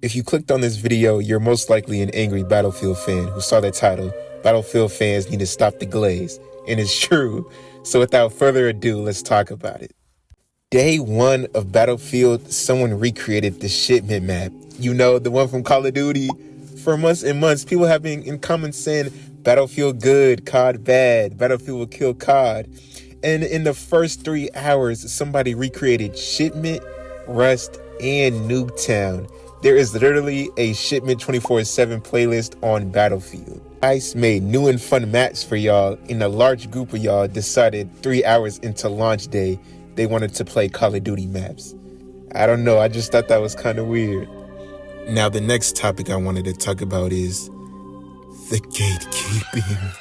If you clicked on this video, you're most likely an angry Battlefield fan who saw the title, Battlefield Fans Need to Stop the Glaze. And it's true. So without further ado, let's talk about it. Day one of Battlefield, someone recreated the shipment map. You know, the one from Call of Duty. For months and months, people have been in comments saying, Battlefield good, COD bad, Battlefield will kill COD. And in the first 3 hours, somebody recreated Shipment, Rust, and Nuketown. There is literally a Shipment 24/7 playlist on Battlefield. ICE made new and fun maps for y'all, and a large group of y'all decided 3 hours into launch day they wanted to play Call of Duty maps. I don't know, I just thought that was kind of weird. Now the next topic I wanted to talk about is the gatekeeping.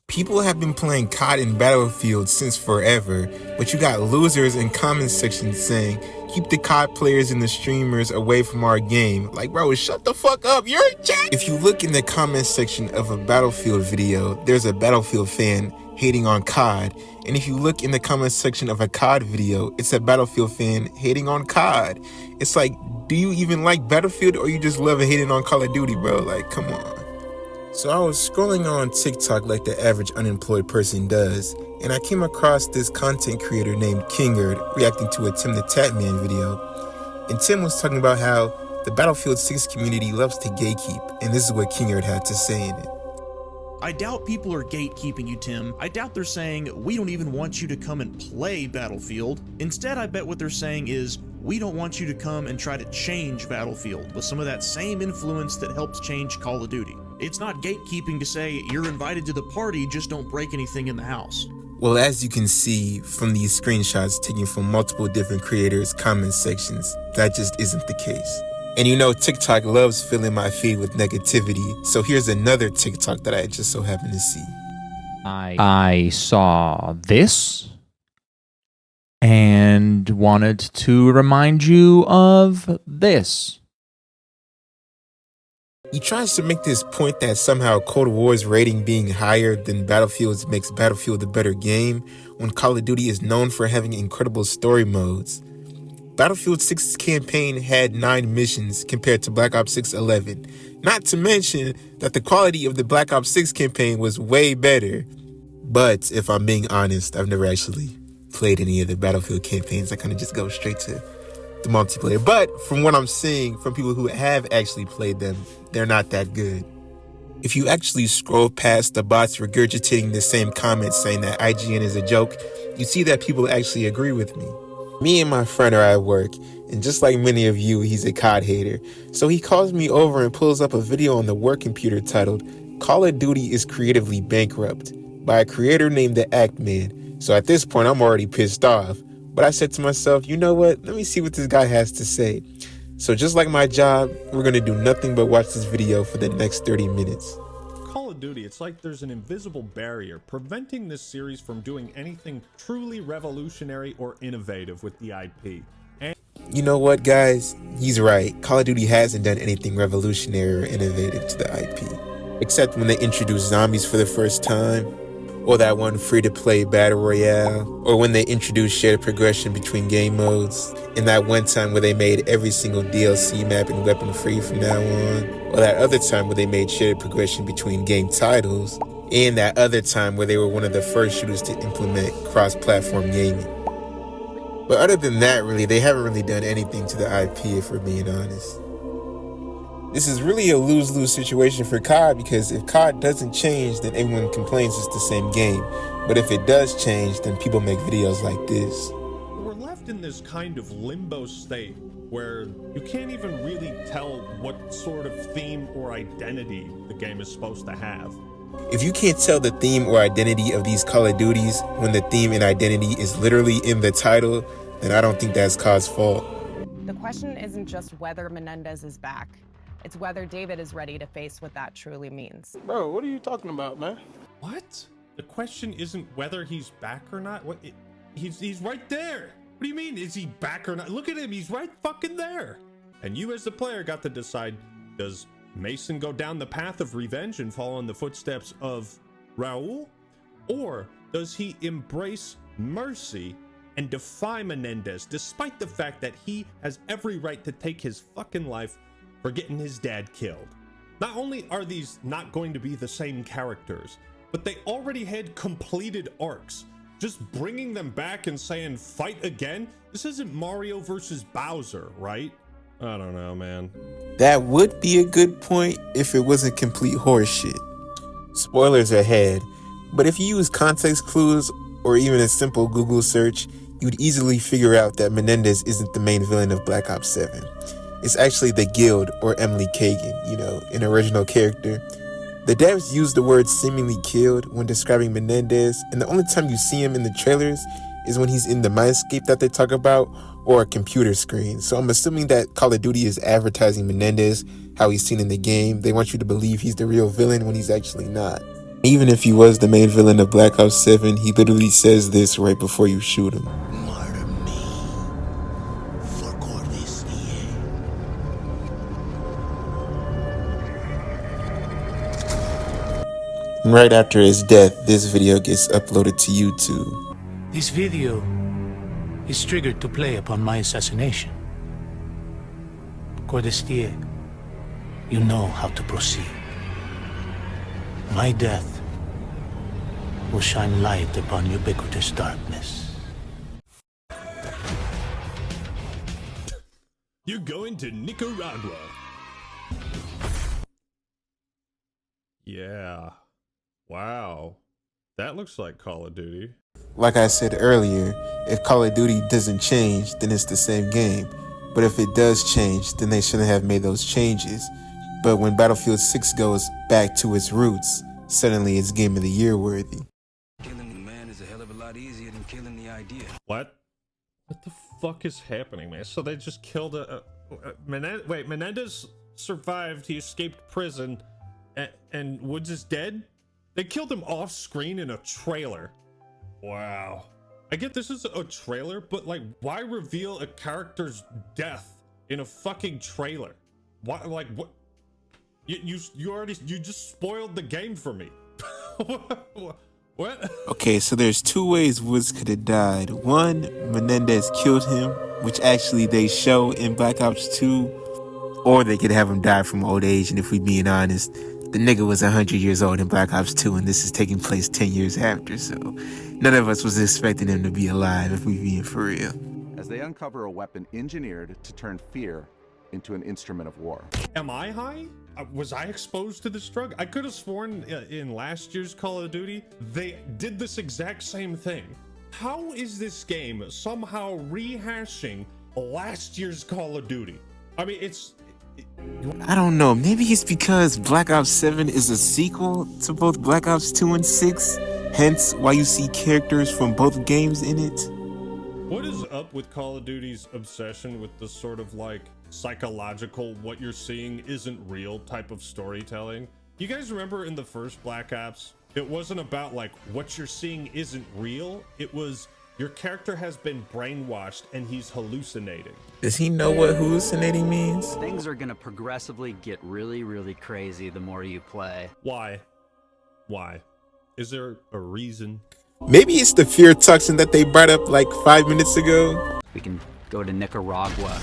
People have been playing COD in Battlefield since forever, but you got losers in comment sections saying, keep the COD players and the streamers away from our game. Like, bro, shut the fuck up, you're in chat! If you look in the comment section of a Battlefield video, there's a Battlefield fan hating on COD, and if you look in the comment section of a COD video, it's a Battlefield fan hating on COD. It's like, do you even like Battlefield, or you just love hating on Call of Duty, bro? Like, come on. So I was scrolling on TikTok like the average unemployed person does, and I came across this content creator named Kingard reacting to a Tim the Tatman video. And Tim was talking about how the Battlefield 6 community loves to gatekeep, and this is what Kingard had to say in it. I doubt people are gatekeeping you, Tim. I doubt they're saying, we don't even want you to come and play Battlefield. Instead, I bet what they're saying is, we don't want you to come and try to change Battlefield with some of that same influence that helps change Call of Duty. It's not gatekeeping to say, you're invited to the party, just don't break anything in the house. Well, as you can see from these screenshots taken from multiple different creators' comment sections, that just isn't the case. And you know, TikTok loves filling my feed with negativity, so here's another TikTok that I just so happened to see. I saw this and wanted to remind you of this. He tries to make this point that somehow Cold War's rating being higher than Battlefield's makes Battlefield a better game, when Call of Duty is known for having incredible story modes. Battlefield 6's campaign had 9 missions compared to Black Ops 6 11. Not to mention that the quality of the Black Ops 6 campaign was way better. But if I'm being honest, I've never actually played any of the Battlefield campaigns. I kind of just go straight to the multiplayer. But from what I'm seeing from people who have actually played them, they're not that good. If you actually scroll past the bots regurgitating the same comments saying that IGN is a joke, you see that people actually agree with me. Me and my friend are at work, and just like many of you, he's a COD hater. So he calls me over and pulls up a video on the work computer titled, Call of Duty is Creatively Bankrupt, by a creator named the Act Man. So at this point, I'm already pissed off. But I said to myself, you know what? Let me see what this guy has to say. So just like my job, we're going to do nothing but watch this video for the next 30 minutes. Call of Duty, it's like there's an invisible barrier preventing this series from doing anything truly revolutionary or innovative with the IP. And you know what, guys? He's right. Call of Duty hasn't done anything revolutionary or innovative to the IP. Except when they introduced zombies for the first time, or that one free-to-play battle royale, or when they introduced shared progression between game modes, and that one time where they made every single DLC map and weapon free from now on, or that other time where they made shared progression between game titles, and that other time where they were one of the first shooters to implement cross-platform gaming. But other than that, really, they haven't really done anything to the IP, if we're being honest. This is really a lose-lose situation for COD, because if COD doesn't change, then everyone complains it's the same game. But if it does change, then people make videos like this. we're left in this kind of limbo state where you can't even really tell what sort of theme or identity the game is supposed to have. If you can't tell the theme or identity of these Call of Duties when the theme and identity is literally in the title, then I don't think that's COD's fault. The question isn't just whether Menendez is back. It's whether David is ready to face what that truly means. Bro, what are you talking about, man? What? The question isn't whether he's back or not. What? He's right there. What do you mean? Is he back or not? Look at him. He's right fucking there. And you as the player got to decide, does Mason go down the path of revenge and follow in the footsteps of Raul? Or does he embrace mercy and defy Menendez, despite the fact that he has every right to take his fucking life for getting his dad killed. Not only are these not going to be the same characters, but they already had completed arcs. Just bringing them back and saying, fight again? This isn't Mario versus Bowser, right? I don't know, man. That would be a good point if it wasn't complete horseshit. Spoilers ahead, but if you use context clues or even a simple Google search, you'd easily figure out that Menendez isn't the main villain of Black Ops 7. It's actually the Guild, or Emily Kagan, an original character. The devs use the word seemingly killed when describing Menendez, and the only time you see him in the trailers is when he's in the mindscape that they talk about, or a computer screen. So I'm assuming that Call of Duty is advertising Menendez, how he's seen in the game. They want you to believe he's the real villain when he's actually not. Even if he was the main villain of Black Ops 7, he literally says this right before you shoot him. Right after his death, this video gets uploaded to YouTube. This video is triggered to play upon my assassination. Cordestier, you know how to proceed. My death will shine light upon ubiquitous darkness. You're going to Nicaragua. Yeah. Wow. That looks like Call of Duty. Like I said earlier, if Call of Duty doesn't change, then it's the same game. But if it does change, then they shouldn't have made those changes. But when Battlefield 6 goes back to its roots, suddenly it's Game of the Year worthy. Killing the man is a hell of a lot easier than killing the idea. What? What the fuck is happening, man? So they just killed Menendez survived, he escaped prison, and Woods is dead? They killed him off screen in a trailer. Wow. I get this is a trailer, but like, why reveal a character's death in a fucking trailer? Why, like, what? You just spoiled the game for me. What? Okay, so there's two ways Woods could have died. One, Menendez killed him, which actually they show in Black Ops 2. Or they could have him die from old age, and if we being honest, the nigga was 100 years old in Black Ops 2, and this is taking place 10 years after, so none of us was expecting him to be alive, if we being for real. As they uncover a weapon engineered to turn fear into an instrument of war. Am I high? Was I exposed to this drug? I could have sworn in last year's Call of Duty, they did this exact same thing. How is this game somehow rehashing last year's Call of Duty? I mean, I don't know, maybe it's because Black Ops 7 is a sequel to both Black Ops 2 and 6, hence why you see characters from both games in it. What is up with Call of Duty's obsession with the sort of like psychological, what you're seeing isn't real type of storytelling? You guys remember in the first Black Ops, it wasn't about like what you're seeing isn't real, it was your character has been brainwashed and he's hallucinating. Does he know what hallucinating means? Things are gonna progressively get really, really crazy the more you play. Why? Why? Is there a reason? Maybe it's the fear toxin that they brought up like 5 minutes ago. We can go to Nicaragua.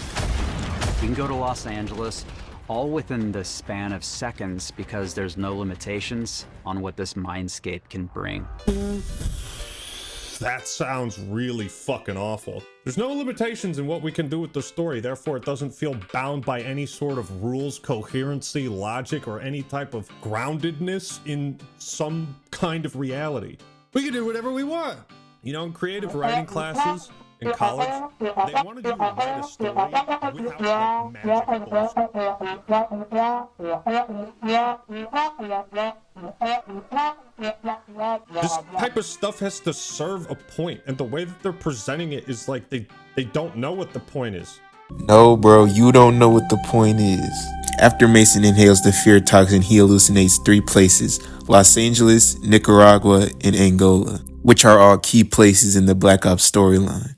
We can go to Los Angeles, all within the span of seconds because there's no limitations on what this mindscape can bring. That sounds really fucking awful. There's no limitations in what we can do with the story, therefore it doesn't feel bound by any sort of rules, coherency, logic, or any type of groundedness in some kind of reality. We can do whatever we want. You know, in creative writing classes in college, they wanted you to write a story without magic bullshit. This type of stuff has to serve a point, and the way that they're presenting it is like they don't know what the point is. No, bro, you don't know what the point is. After Mason inhales the fear toxin, he hallucinates 3 places: Los Angeles, Nicaragua, and Angola, which are all key places in the Black Ops storyline.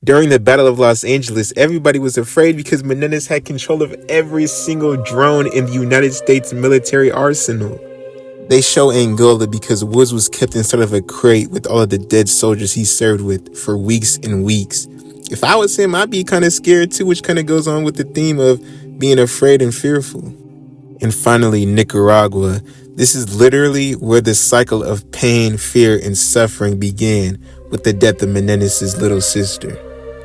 During the Battle of Los Angeles, everybody was afraid because Menendez had control of every single drone in the United States military arsenal. They show Angola because Woods was kept inside of a crate with all of the dead soldiers he served with for weeks and weeks. If I was him, I'd be kind of scared too, which kind of goes on with the theme of being afraid and fearful. And finally, Nicaragua. This is literally where the cycle of pain, fear, and suffering began with the death of Menendez's little sister.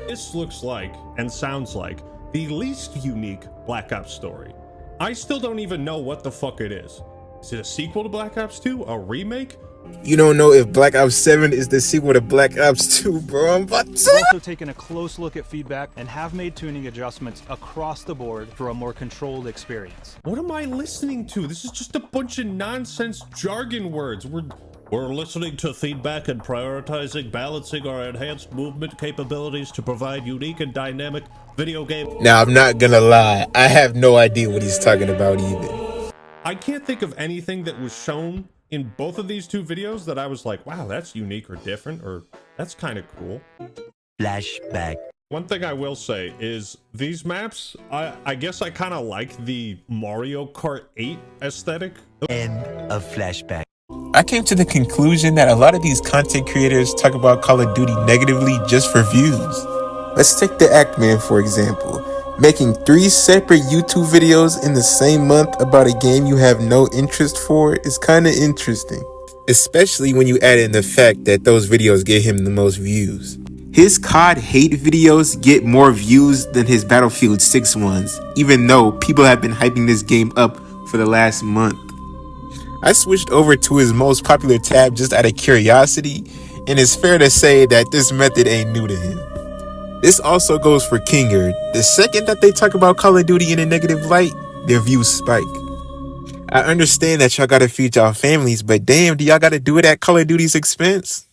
This looks like, and sounds like, the least unique Black Ops story. I still don't even know what the fuck it is. Is it a sequel to Black Ops 2? A remake? You don't know if Black Ops 7 is the sequel to Black Ops 2, bro. I'm about to... We've also taken a close look at feedback and have made tuning adjustments across the board for a more controlled experience. What am I listening to? This is just a bunch of nonsense jargon words. We're listening to feedback and prioritizing, balancing our enhanced movement capabilities to provide unique and dynamic video game. Now, I'm not gonna lie. I have no idea what he's talking about either. I can't think of anything that was shown in both of these two videos that I was like, wow, that's unique or different, or that's kind of cool. Flashback. One thing I will say is these maps, I guess I kind of like the Mario Kart 8 aesthetic. End of flashback. I came to the conclusion that a lot of these content creators talk about Call of Duty negatively just for views. Let's take the Act-Man for example. Making 3 separate YouTube videos in the same month about a game you have no interest for is kind of interesting. Especially when you add in the fact that those videos get him the most views. His COD hate videos get more views than his Battlefield 6 ones, even though people have been hyping this game up for the last month. I switched over to his most popular tab just out of curiosity, and it's fair to say that this method ain't new to him. This also goes for Kinger. The second that they talk about Call of Duty in a negative light, their views spike. I understand that y'all gotta feed y'all families, but damn, do y'all gotta do it at Call of Duty's expense?